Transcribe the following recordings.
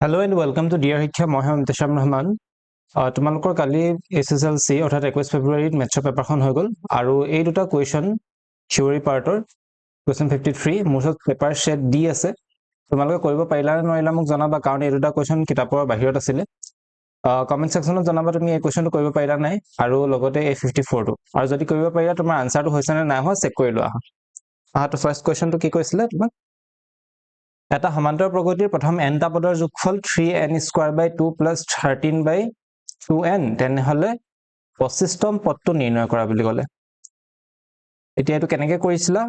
Hello and welcome to Dear Hikkya মই ইমতিশাম ৰহমান তোমালোকৰ কালি SSLC অৰ্থাৎ 21 ফেব্ৰুৱাৰীত মেথছৰ পেপাৰখন হৈ গ'ল আৰু এই দুটা কোৱেশ্চন থিওৰি পাৰ্টৰ কোৱেশ্চন 53 মোৰ ওচৰত পেপাৰ শেড ডি আছে তোমালোকে কৰিব পাৰিলা নে নোৱাৰিলা মোক জনাবা কাৰণ এই দুটা কোৱেশ্চন কিতাপৰ বাহিৰত আছিলে কমেন্ট সেকশনত জনাবা তুমি এই কোৱেশ্চনটো কৰিব পাৰিলা নাই আৰু লগতে এই 54 টো আৰু যদি কৰিব পাৰিলা তোমাৰ আনসাৰটো হৈছে নে নাই হোৱা চেক কৰি লোৱা তো ফাৰ্স্ট কোৱেশ্চনটো কি কৈছিলে তোমাক এটা সমান্তৰ প্ৰগতিৰ প্ৰথম n টা পদৰ যোগফল 3n² / 2 + 13/2n তেনেহলে 25তম পদটো নিৰ্ণয় কৰা বুলি ক'লে এতিয়া এটো কেনেকৈ কৰিছিলা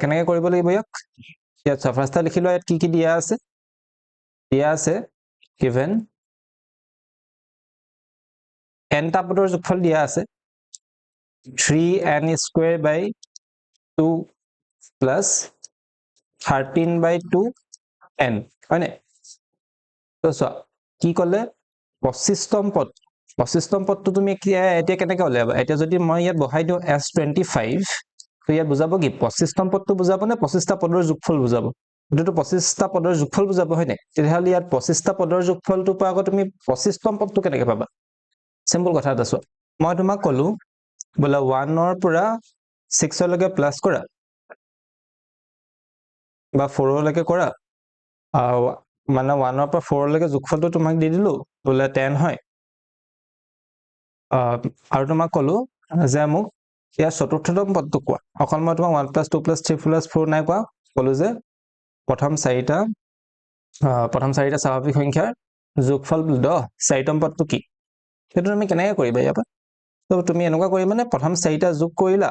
কেনেকৈ কৰিব লাগিব ইয়াত ফাৰ্স্টটা লিখিলো ইয়াত কি দিয়া আছে given n টা পদৰ যোগফল দিয়া আছে 3n² / 2 + 13/2n হয়নে তো চোৱা কি ক'লে 25তম পদটো তুমি এতিয়া কেনেকৈ উলিয়াবা এতিয়া যদি মই ইয়াত বহাই দিও s25 তো ইয়াত বুজাব কি 25তম পদটো বুজাব নে 25টা পদৰ যোগফল বুজাব এটোটো 25টা পদৰ যোগফল বুজাব হয়নে তেতিয়াহলে ইয়াত 25টা পদৰ যোগফলটো পৰা আগত তুমি 25তম পদটো কেনেকৈ পাবা সিম্পল কথা এটা চোৱা মই তোমাক ক'লো বলা 1 ৰ পৰা 6 লৈকে প্লাস কৰা বা 4 লৈকে কৰা মানে 1 ৰ পৰা 4 লৈকে যোগফলটো তোমাক দি দিলো বলে 10 হয় আৰু তোমাক ক'লো যে মোক ইয়াৰ চতুৰ্থতম পদটো কোৱা অকল মই তোমাক 1 + 2 + 3 + 4 নাই কোৱা ক'লো যে প্ৰথম চাৰিটা স্বাভাৱিক সংখ্যাৰ যোগফল 10 চাৰিতম পদটো কি সেইটো তুমি কেনেকৈ কৰিবা ইয়াৰ পৰা তো তুমি এনেকুৱা কৰিবা মানে প্ৰথম চাৰিটা যোগ কৰিলা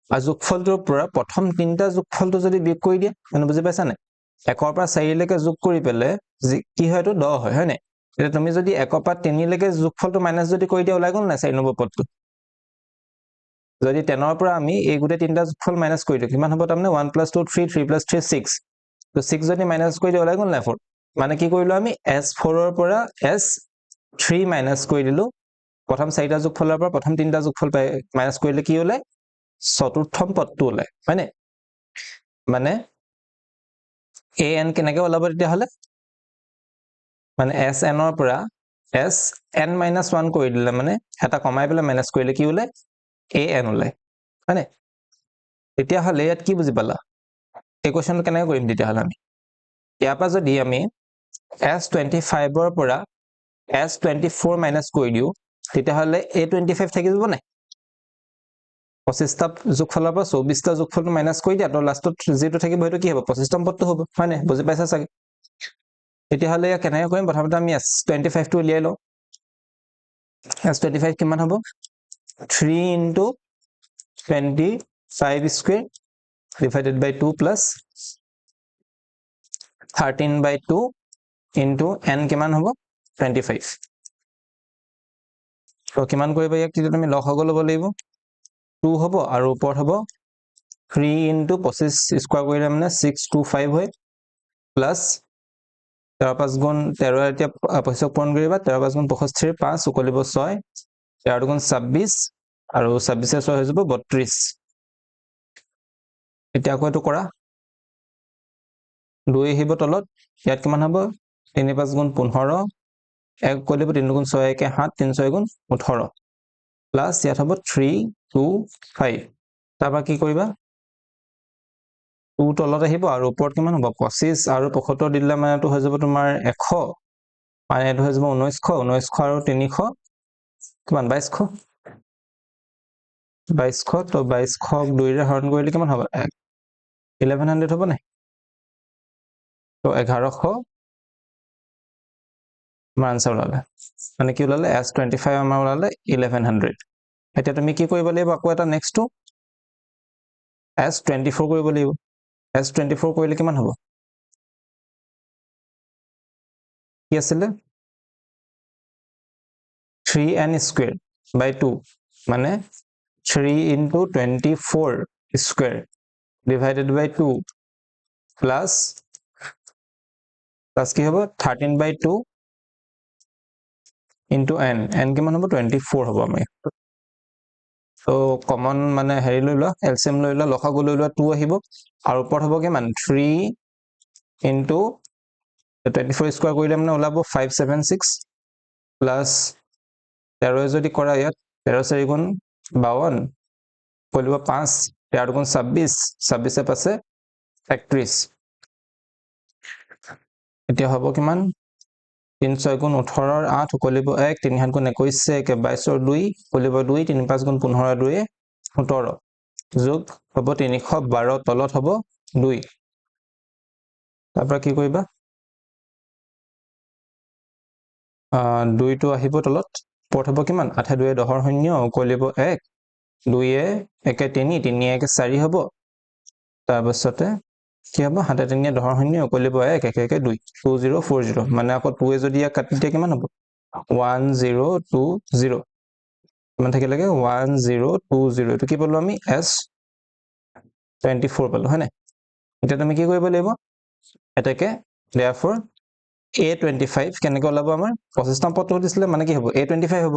আৰু যোগফলটোৰ পৰা প্ৰথম তিনটা যোগফলটো যদি বিয়োগ কৰি দিয়া মানে বুজি পাইছা নে 1 ৰ পৰা 4 লৈকে যোগ কৰি পেলে কি হয় তো 10 হয় হয়নে এতিয়া তুমি যদি 1 ৰ পৰা 3 লৈকে যোগফলটো মাইনাস যদি কৰি দিয়া ওলাই গ'ল না 4 নম্বৰ পদটো যদি 10 ৰ পৰা আমি এই গুটে তিনটা যোগফল মাইনাস কৰি দিও কিমান হ'ব তাৰমানে 1 + 2 3 3 + 3 6 তো 6 যদি মাইনাস কৰি দিয়া ওলাই গ'ল না 4 মানে কি কৰিলো আমি s4 ৰ পৰা s3 মাইনাস কৰি দিলো প্ৰথম চাৰিটা যোগফলৰ পৰা প্ৰথম তিনটা যোগফল মাইনাস কৰিলে কি ওলাই চতুৰ্থম পদটো ওলাই হয়নে মানে an কেনেকৈ ওলাব তেতিয়া হলে মানে sn ৰ পৰা sn-1 কৰি দিলে মানে এটা কমাই পেলাই মাইনাস কৰিলে কি ওলাই an ওলাই হয়নে তেতিয়া হলে ইয়াত কি বুজি পালা এই কোৱেশ্চনটো কেনেকৈ কৰিম তেতিয়া হলে আমি ইয়াৰ পৰা যদি আমি s25 ৰ পৰা s24 মাইনাস কৰি দিও তেতিয়া হলে a25 থাকি যাব নাই 25টা যোগফলৰ পৰা 24টা যোগফলটো মাইনাস কৰি দিয়া তো লাষ্টত যেটো থাকিব হেতু কি হ'ব 25তম পদটো হ'ব হয়নে বুজি পাইছা চাগে এতিয়া হলে কেনেকৈ কৰিম প্ৰথমতে আমি s25 টো উলিয়াই লও s25 কিমান হ'ব 3 * 25² / 2 + 13/2 * n কিমান হ'ব 25 তো কিমান কৰিবা ইয়াক তেতিয়া তুমি লসাগু ল'ব লাগিব 2 হ'ব আৰু ওপৰত হ'ব 3 * 25 স্কয়াৰ কৰিলে মানে 625 হয় প্লাস 13 * 5 * 13 এতিয়া 25 পূৰণ কৰিবা 13 * 5 = 65 5 উকলিব 6 13 * 2 = 26 আৰু 26 6 হৈ যাব 32 এতিয়া আকৌ এটো কৰা 2 আহিব তলত ইয়াত কিমান হ'ব 3 * 5 = 15 1 উকলিব 3 * 2 = 6 1 7 3 6 * 18 প্লাস ইয়াত হ'ব 3 2 5 তাৰপা কি কৰিবা 2 তলত আহিব আৰু ওপৰত কিমান হ'ব 25 আৰু 75 দিলে মানে তো হৈ যাব তোমাৰ 100 মানে এটো হৈ যাব 1900 আৰু 300 কিমান 2200 তো 2200 2 ৰে হৰণ কৰিলে কিমান হ'ব 1100 হ'ব নাই তো 1100 আমাৰ আনসাৰ ওলালে মানে কি ওলালে s25 আমাৰ ওলালে 1100 এতিয়া তুমি কি কৰিব লাগিব আকৌ এটা নেক্সট টু s24 কৰিব লাগিব s24 কৰিলে কিমান হ'ব কি আছিল 3n² / 2 মানে 3 * 24² / 2 প্লাস কি হ'ব 13/2 * n কিমান হ'ব 24 হ'ব আমি তো কমন মানে হেৰি লৈ লোৱা এলসিএম লৈ লোৱা লসাগু লৈ লোৱা 2 আহিব আৰু ওপৰত হ'ব কিমান 3 ইনটু 24 স্কয়াৰ কৰিলে মানে ওলাব 576 প্লাস 13 যদি কৰা ইয়াত 13 4 গুণ 52 কৰিলে 5 13 গুণ 26 26 পাছে 31 এতিয়া হ'ব কিমান 3 6 গুণ 18 8 কৰিলে 1 3 7 গুণ 21 22 2 কৰিলে 2 3 5 গুণ 15 2 17 যোগ হ'ব 312 তলত হ'ব 2 তাৰ পৰা কি কৰিবা 2 টো আহিব তলত পথ হ'ব কিমান 8 2 10 শূন্য কৰিলে 1 2 1 3 3 1 4 হ'ব তাৰ পাছতে কি হ'ব 7 3 10 শূন্য কৰিলে 1 1 1 2 2040 মানে আকৌ 2 যদি ইয়াক কাটি দিয়ে কিমান হ'ব 1020 কিমান থাকিলেগে 1020 এটো কি পালো আমি S24 পালো হয় না এটা তুমি কি কৰিব লাগিব এটাকে therefore A25 কেনেকৈ ওলাব আমাৰ 25 নং পদটো দিছিলে মানে কি হ'ব A25 হ'ব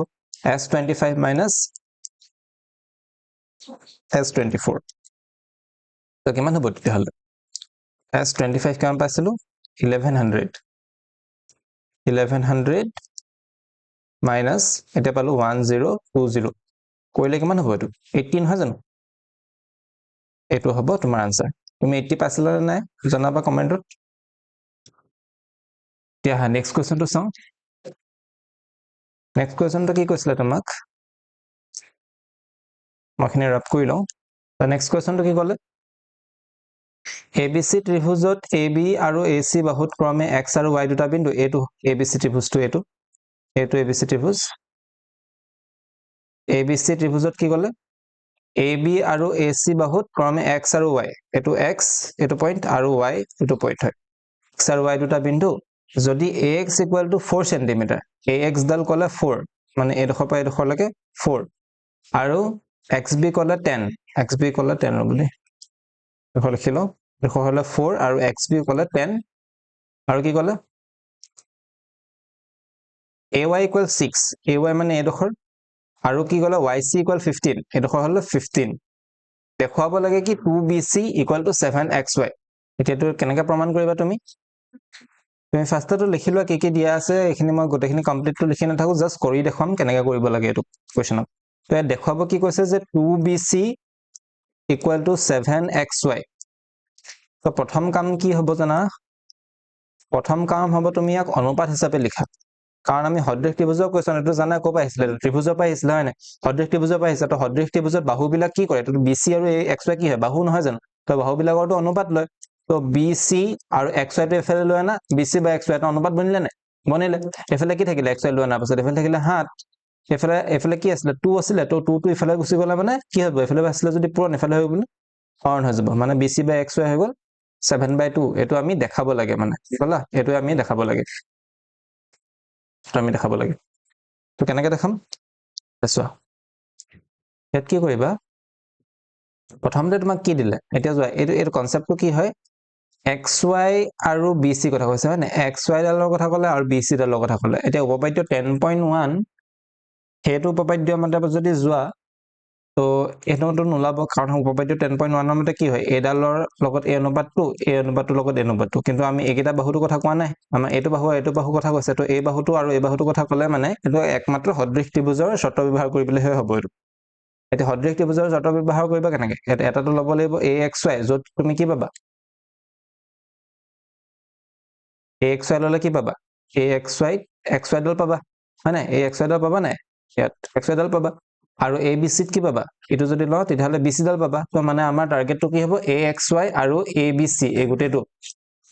S25 minus S24 তো কিমান হ'ব তেতিয়াহলে S25 কিমান পাইছিলো 1100 minus এতিয়া পালো 1020 কৰিলে কিমান হ'ব এটো 18 হয় জানো এটো হ'ব তোমাৰ আনসাৰ তুমি 80 পাইছিলা নে নাই জনাবা কমেন্টত এতিয়া নেক্সট কোৱেশ্চনটো চাও নেক্সট কোৱেশ্চনটো কি কৈছিলে তোমাক মখিনি ৰাপ কৰি লও তো নেক্সট কোৱেশ্চনটো কি ক'লে ABC ত্ৰিভুজত AB আৰু AC বাহুত ক্ৰমে X আৰু Y দুটা বিন্দু এটো ABC ত্ৰিভুজটো এটো ABC ত্ৰিভুজ ABC ত্ৰিভুজত কি ক'লে AB আৰু AC বাহুত ক্ৰমে X আৰু Y এটো X এটো পইণ্ট আৰু Y এটো পইণ্ট হয় X আৰু Y দুটা বিন্দু যদি AX = 4 cm AX ডাল ক'লে 4 মানে এডোখৰ পৰা এডোখৰলৈকে 4 আৰু XB ক'লে 10 XB ক'লে 10 বুলি দেখো লিখিলো দেখো হলে 4 আৰু XB ক'লে 10 আৰু কি ক'লে AY = 6 AY মানে এডোখৰ আৰু কি ক'লে YC = 15 এডোখৰ হলে 15 দেখুৱাব লাগে কি 2BC = 7XY এতিয়াটো কেনেকৈ প্ৰমাণ কৰিবা তুমি ফাৰ্ষ্টটো লিখি লোৱা কি দিয়া আছে এখিনি মই গোটেইখিনি কমপ্লিটটো লিখি নাথাকো জাস্ট কৰি দেখাম কেনেকৈ কৰিব লাগে এটো কোৱেশ্চনত তো দেখুৱাব কি কৈছে যে 2BC = 7XY তো প্ৰথম কাম কি হ'ব জানা প্ৰথম কাম হ'ব তুমি ইয়াক অনুপাত হিচাপে লিখা কাৰণ আমি সদৃশ ত্ৰিভুজৰ কোৱেশ্চন এটো জানা ক'ৰ পৰা আহিছিলে ত্ৰিভুজৰ পৰা আহিছিলে হয় না সদৃশ ত্ৰিভুজৰ পৰা আহিছে তো সদৃশ ত্ৰিভুজত বাহুবিলাক কি কৰে তো BC আৰু XY কি হয় বাহু নহয় জানো তো বাহুবিলাকৰটো অনুপাত লয় তো BC আৰু XY টো এফালে লৈ আনা BC বা XY এটা অনুপাত বনিলে নাই বনিলে এফালে কি থাকিলে XY লৈ আনাৰ পাছত এফালে থাকিলে 7 এফালে কি আছিল 2 আছিল তো 2 টো এফালে গুচি গলে মানে কি হ'ব এফালে আছিলে যদি পূৰণ এফালে হৈ গ'ল হৰণ হৈ যাব মানে BC বা XY হৈ গ'ল 7/2 এটো আমি দেখাব লাগে মানে কি কলা এটো আমি দেখাব লাগে আমি দেখাব লাগে তো কেনেকৈ দেখাম চোৱা ইয়াত কি কৰিবা প্ৰথমতে তোমাক কি দিলে এতিয়া যোৱা এটো কনসেপ্টটো কি হয় XY আৰু BC কথা কৈছে হয় না XY ডালৰ কথা ক'লে আৰু BC ডালৰ কথা ক'লে এতিয়া উপপাদ্য 10.1 হেতু উপপাদ্য মতে যদি যোৱা তো এটোটো নোলাব কাৰণ উপপাদ্য 10.1 মতে কি হয় A ডালৰ লগত A অনুপাতটোৰ লগত A অনুপাতটো কিন্তু আমি একেটা বাহুৰ কথা কোৱা নাই আমাৰ এটো বাহু কথা কৈছে তো এই বাহুটো আৰু এই বাহুটো কথা ক'লে মানে এটো একমাত্ৰ সদৃশ ত্ৰিভুজৰ শৰ্ত ব্যৱহাৰ কৰিবলৈহে হ'ব এটো এতিয়া সদৃশ ত্ৰিভুজৰ শৰ্ত ব্যৱহাৰ কৰিবা কেনেকৈ এটাটো ল'ব লাগিব AXY যত তুমি কি পাবা AXY ললে কি পাবা AXY XY ডাল পাবা হয় না AXY ডাল পাবা নাই ইয়াত XY ডাল পাবা আৰু ABC ত কি পাবা এটো যদি লও তেতিয়াহলে BC ডাল পাবা তো মানে আমাৰ টাৰ্গেটটো কি হ'ব AXY আৰু ABC এই গুটেটো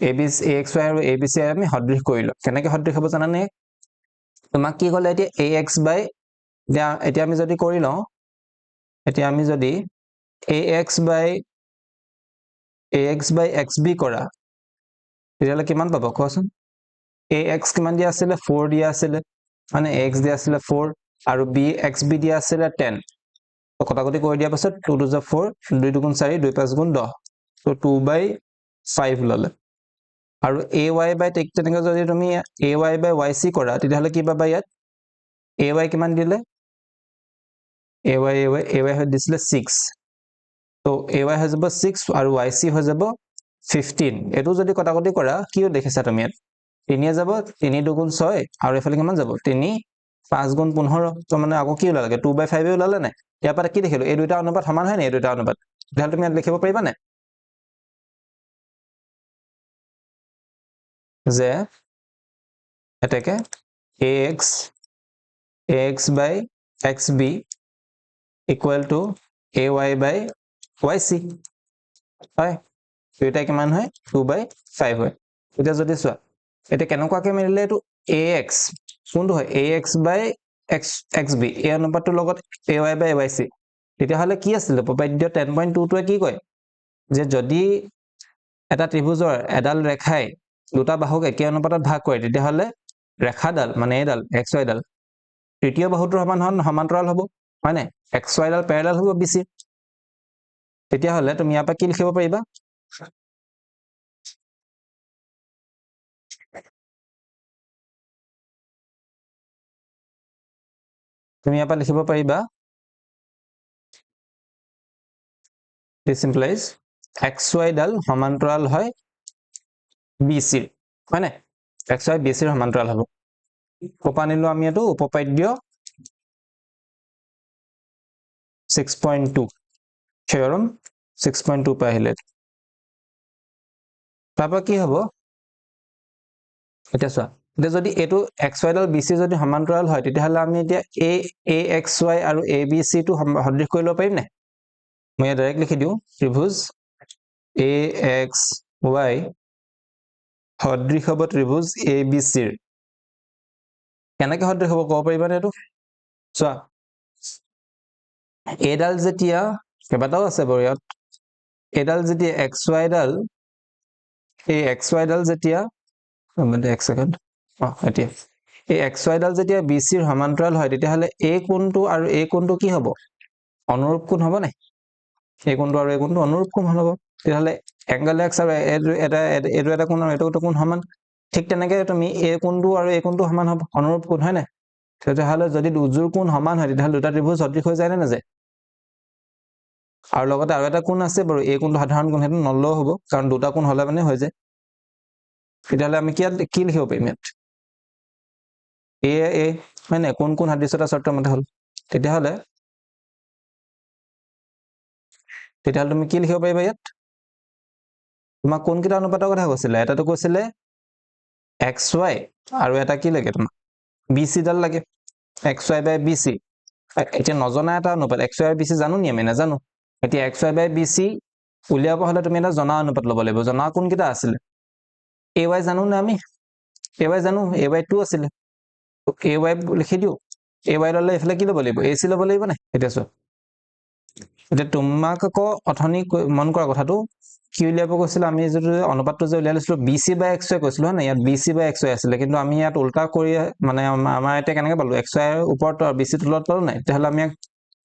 AXY আৰু ABC আমি সদৃশ কৰিলো কেনেকৈ সদৃশ হ'ব জানানে তোমাক কি ক'লে এতিয়া AX/, এতিয়া আমি যদি কৰি লও এতিয়া আমি যদি AX/XB কৰা তেতিয়াহলে কিমান পাব কোৱাচোন AX কিমান দিয়া আছিল 4 দিয়া আছিল মানে AX দিয়া আছিল 4 আৰু XB দিয়া আছিল 10 তো কটাকটি কৰি দিয়া পাছত 2 2 4 2 2 4 2 5 10 তো 2/5 ললে আৰু AY/, তেনেকৈ যদি তুমি AY/YC কৰা তেতিয়াহলে কি পাবা ইয়াত AY কিমান দিলে AY হৈ দিছিলে 6 তো AY হৈ যাব 6 আৰু YC হৈ যাব 15 এটো যদি কটাকটি কৰা কি দেখিছা তুমি ইয়াত 3 যাব 3 2 গুণ 6 আৰু এফালে কিমান যাব 3 5 গুণ 15 তো মানে আকৌ কি ওলালে 2/5 এ ওলালে নাই ইয়াৰ পৰা কি দেখিলো এই দুটা অনুপাত সমান হয় নাই এই দুটা অনুপাত তেতিয়াহ'লে তুমি ইয়াত লিখিব পাৰিবা নাই যে এটাকে ax by xb equal to ay by yc হয় এটা কিমান হয় 2/5 হয় এটা যদি চোৱা এটা কেনেকুৱাকে মিলিলে এটো ax কোনটো হয় ax by xb এই অনুপাতটোৰ লগত ay by yc তেতিয়াহলে কি আছিল উপপাদ্য 10.2 টোৱে কি কয় যে যদি এটা ত্ৰিভুজৰ এডাল ৰেখাই দুটা বাহুক একে অনুপাতত ভাগ কৰে তেতিয়াহলে ৰেখাডাল মানে এডাল xy ডাল তৃতীয় বাহুটোৰ সমান্তৰাল হ'ব হয় নাই xy ডাল প্যাৰেলাল হ'ব bc তেতিয়াহলে তুমি ইয়াৰ পৰা কি লিখিব পাৰিবা তুমি ইয়াৰ পৰা লিখিব পাৰিবা this implies xy ডাল সমান্তৰাল হয় bc হয় নাই xy bc ৰ সমান্তৰাল হ'ব কোপানিলো আমি এটো উপপাদ্য 6.2 theorem 6.2 পা আহিলে তাৰপা কি হ'ব এটা চোৱা যে যদি এটো xy ডাল bc যদি সমান্তৰাল হয় তেতিয়াহলে আমি এতিয়া axy আৰু abc টো সদৃশ কৰি লব পাৰিম নে মই ডাইৰেক্ট লিখি দিও ত্ৰিভুজ axy সদৃশ হ'ব ত্ৰিভুজ abc ৰ কেনেকৈ সদৃশ হ'ব ক'ব পাৰিবা নে এটো চোৱা এডাল যেতিয়া কেবাটাও আছে বাৰু ইয়াত এডাল যেতিয়া xy ডাল এই xy ডাল যেতিয়া মানে এক সেকেন্ড এতিয়া এই xy ডাল যেতিয়া bc ৰ সমান্তৰাল হয় তেতিয়াহলে a কোণটো আৰু a কোণটো কি হ'ব অনুৰূপ কোণ হ'ব নাই a কোণটো আৰু a কোণটো অনুৰূপ কোণ হ'ব তেতিয়াহলে এংগল x আৰু এটা কোণ আৰু এটা কোণ সমান ঠিক তেনেকৈ তুমি a কোণটো আৰু a কোণটো সমান হ'ব অনুৰূপ কোণ হয় নাই তেতিয়াহলে যদি দুজোৰ কোণ সমান হয় তেতিয়াহলে দুটা ত্ৰিভুজ সদৃশ হৈ যায় নে নাযায় আৰু লগতে আৰু এটা কোণ আছে বাৰু a কোণটো সাধাৰণ কোণ হেতু নলও হ'ব কাৰণ দুটা কোণ হলে মানে হৈ যায় তেতিয়াহলে আমি কি লিখিব পাৰিম ইয়াত a মানে কোন সাদৃশ্যতা চৰ্ত মতে হল তেতিয়াহলে তুমি কি লিখিব পাৰিবা ইয়াত তোমাক কোন কিটা অনুপাতৰ কথা কৈছিলে এটাটো কৈছিলে xy আৰু এটা কি লাগে তোমাক bc ডাল লাগে xy by bc এতিয়া নজনা এটা অনুপাত xy by bc জানো নি আমি নাজানো এতিয়া xy by bc উলিয়াব হলে তুমি এটা জনা অনুপাত ল'ব লাগিব জনা কোন কিটা আছিল ay জানো না আমি ay জানো ay 2 আছিল ay লিখি দিও ay ললে এফালে কি ল'ব লাগিব ac ল'ব লাগিব না এটা চোৱা এটা তোমাক আকৌ অথনি মন কৰা কথাটো কি উলিয়াব কৈছিল আমি যদি অনুপাতটো যে উলিয়াইছিলো bc by xy কৈছিল হয় না ইয়াত bc by xy আছিল কিন্তু আমি ইয়াত উল্টা কৰি মানে আমাৰ এটা কেনেকৈ পালো xy ৰ ওপৰত আৰু bc তলত পালো নাই তেতিয়াহলে আমি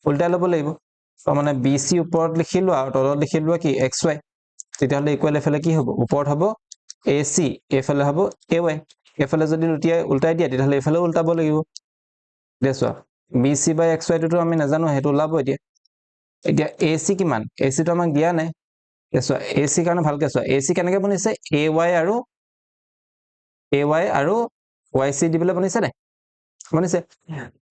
উল্টাই ল'ব লাগিব তো মানে bc ওপৰত লিখিলো আৰু তলত লিখিলো কি xy তেতিয়াহলে ইকুৱেল এফালে কি হ'ব ওপৰত হ'ব ac এফালে হ'ব ay এফালে যদি উল্টাই দিয়া তেতিয়াহলে এফালে উল্টাব লাগিব দেখোৱা bc by xy টো আমি নাজানো হেতু ওলাব এতিয়া ac কিমান ac টো আমাক দিয়া নাই দেখোৱা ac কাৰণে ভালকে চোৱা ac কেনেকৈ বনিছে ay আৰু yc দিবলৈ বনিছে নাই বনিছে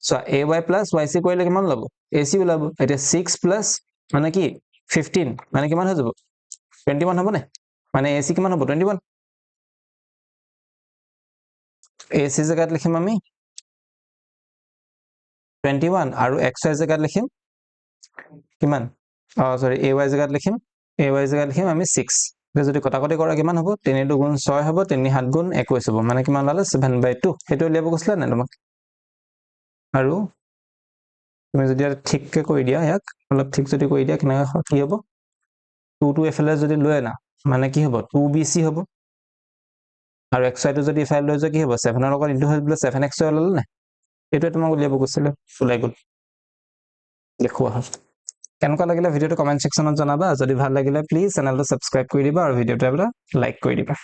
চোৱা ay plus yc কৰিলে কিমান ওলাব ac ওলাব এতিয়া 6 plus মানে কি 15 মানে কিমান হৈ যাব 21 হ'ব নে মানে ac কিমান হ'ব 21 ac জায়গাত লিখিম আমি 21 আৰু xy জায়গাত লিখিম কিমান সৰি ay জায়গাত লিখিম আমি 6 যদি কটাকটি কৰা কিমান হ'ব 3 2 গুণ 6 হ'ব 3 7 গুণ 21 হ'ব মানে কিমান ওলালে 7/2 হেতু উলিয়াব কৈছিল না তোমাক আৰু তুমি যদি ঠিককে কৰি দিয়া ইয়াক অলপ ঠিক যদি কৰি দিয়া কেনেকৈ কি হ'ব 2 to এফালে যদি লৈ না মানে কি হ'ব 2bc হ'ব আৰু xy টো যদি ইফালে লৈ যায় কি হ'ব 7 ৰ লগত ইনটু হৈ গ'লে 7xy ওলালে না এটো তোমাক উলিয়াব কৈছিল ওলাই গ'ল দেখুৱা হ'ল কেনেকুৱা লাগিলে ভিডিওটো কমেন্ট সেকশনত জনাবা যদি ভাল লাগিলে প্লিজ চেনেলটো সাবস্ক্ৰাইব কৰি দিবা আৰু ভিডিওটো এটা লাইক কৰি দিবা